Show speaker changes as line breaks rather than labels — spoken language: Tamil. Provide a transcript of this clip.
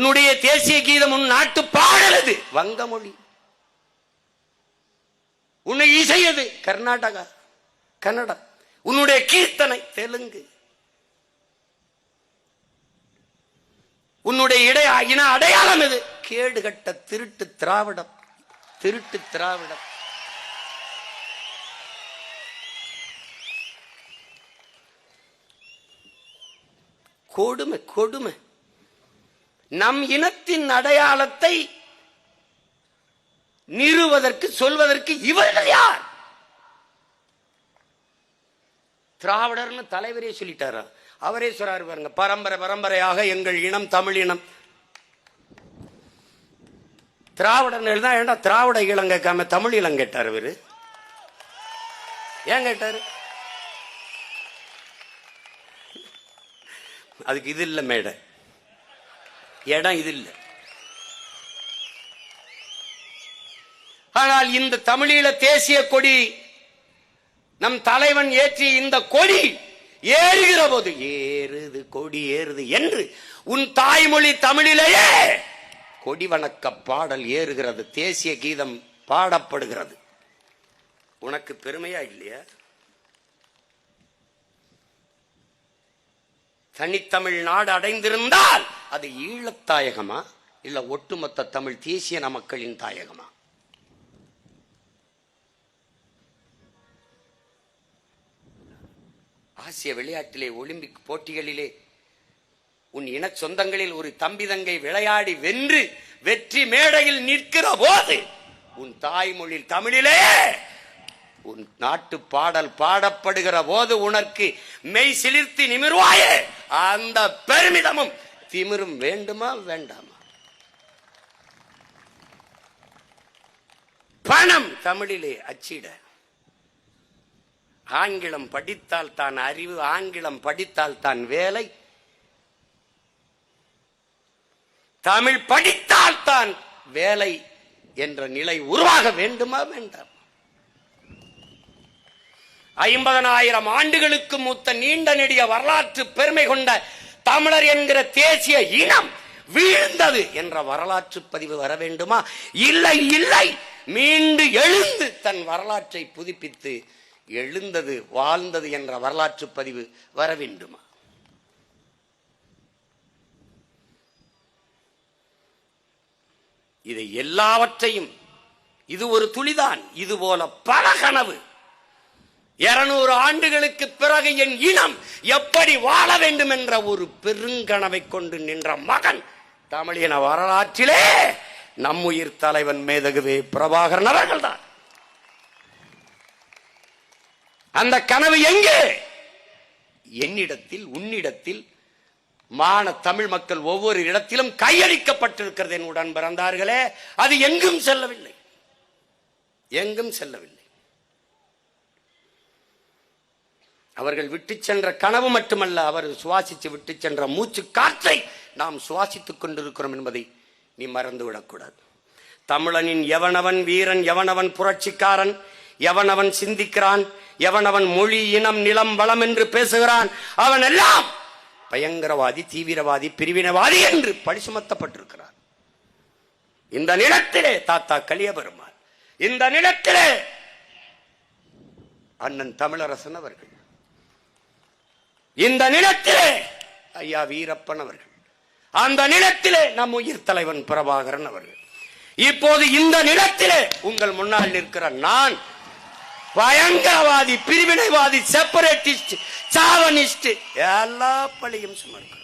உன்னுடைய தேசிய கீதம் உன் நாட்டு பாடல் அது வங்க மொழி. உன்னை இசையது கர்நாடகா, கன்னடா. உன்னுடைய கீர்த்தனை தெலுங்கு. உன்னுடைய இன அடையாளம் எது? கேடுகட்ட திருட்டு திராவிடம், திருட்டு திராவிடம். கொடுமை, கொடுமை. நம் இனத்தின் அடையாளத்தை நிறுவதற்கு சொல்வதற்கு இவர்கள் யார்? திராவிடர்னு தலைவரே சொல்லிட்டாரா? அவரே சொல்றாரு பாருங்க, பரம்பரை பரம்பரையாக எங்கள் இனம் தமிழ் இனம். திராவிடர் தான். ஏண்டா திராவிட இளம் கேட்காம தமிழ் இளம் கேட்டார் இவரு? ஏன் கேட்டாரு? அதுக்கு இது இல்ல மேடை, இடம் இது இல்லை. ஆனால் இந்த தமிழீழ தேசிய கொடி நம் தலைவன் ஏற்றி இந்த கொடி ஏறுகிற போது, ஏறுது கொடி ஏறுது என்று உன் தாய்மொழி தமிழிலேயே கொடி வணக்க பாடல் ஏறுகிறது, தேசிய கீதம் பாடப்படுகிறது. உனக்கு பெருமையா இல்லையா? தனித்தமிழ் நாடு அடைந்திருந்தால் அது ஈழத்தாயகமா இல்ல ஒட்டுமொத்த தமிழ் தேசிய மக்களின் தாயகமா? ஆசிய விளையாட்டிலே, ஒலிம்பிக் போட்டிகளிலே உன் இன சொந்தங்களில் ஒரு தம்பி தங்கை விளையாடி வென்று வெற்றி மேடையில் நிற்கிற போது உன் தாய்மொழி தமிழிலே உன் நாட்டு பாடல் பாடப்படுகிற போது உனக்கு மெய் சிலிர்த்தி நிமிர்வாயே, அந்த பெருமிதமும் திமிரும் வேண்டுமா வேண்டாமா? பணம் தமிழிலே அச்சிட, ஆங்கிலம் படித்தால் தான் அறிவு, ஆங்கிலம் படித்தால் தான் வேலை, தமிழ் படித்தால் தான் வேலை என்ற நிலை உருவாக வேண்டுமா வேண்டாம்? 50,000 ஆண்டுகளுக்கு மூத்த நீண்ட நெடிய வரலாற்று பெருமை கொண்ட தமிழர் என்கிற தேசிய இனம் வீழ்ந்தது என்ற வரலாற்று பதிவு வர வேண்டுமா? இல்லை, இல்லை. மீண்டு எழுந்து தன் வரலாற்றை புதுப்பித்து எழுந்தது வாழ்ந்தது என்ற வரலாற்று பதிவு வர வேண்டுமா? இதை எல்லாவற்றையும், இது ஒரு துளிதான், இது போல பல கனவு. 200 ஆண்டுகளுக்கு பிறகு என் இனம் எப்படி வாழ வேண்டும் என்ற ஒரு பெருங்கனவை கொண்டு நின்ற மகன் தமிழின வரலாற்றிலே நம்முயிர் தலைவன் மேதகுவே பிரபாகரன் அவர்கள் தான். அந்த கனவு எங்கே? என்னிடத்தில், உன்னிடத்தில், மான தமிழ் மக்கள் ஒவ்வொரு இடத்திலும் கையளிக்கப்பட்டிருக்கிறது. என் உடன் பிறந்தார்களே, அது எங்கும் செல்லவில்லை, எங்கும் செல்லவில்லை. அவர்கள் விட்டு சென்ற கனவு மட்டுமல்ல, அவர் சுவாசித்து விட்டு சென்ற மூச்சு காற்றை நாம் சுவாசித்துக் கொண்டிருக்கிறோம் என்பதை நீ மறந்துவிடக்கூடாது. தமிழனின் எவனவன் வீரன், எவனவன் புரட்சிக்காரன், எவனவன் சிந்திக்கிறான், எவனவன் மொழி இனம் நிலம் வளம் என்று பேசுகிறான், அவன் எல்லாம் பயங்கரவாதி, தீவிரவாதி, பிரிவினவாதி என்று பழி சுமத்தப்பட்டிருக்கிறார். இந்த நிலத்திலே தாத்தா கலியபெருமாள், இந்த நிலத்திலே அண்ணன் தமிழரசன் அவர்கள், இந்த நிலத்திலே ஐயா வீரப்பன் அவர்கள், அந்த நிலத்திலே நம் உயிர் தலைவன் பிரபாகரன் அவர்கள், இப்போது இந்த நிலத்திலே உங்கள் முன்னால் நிற்கிற நான் பயங்கரவாதி, பிரிவினைவாதி, செப்பரேட்டிஸ்ட், சாவனிஸ்ட் எல்லா பழியும் சுமக்கிறேன்.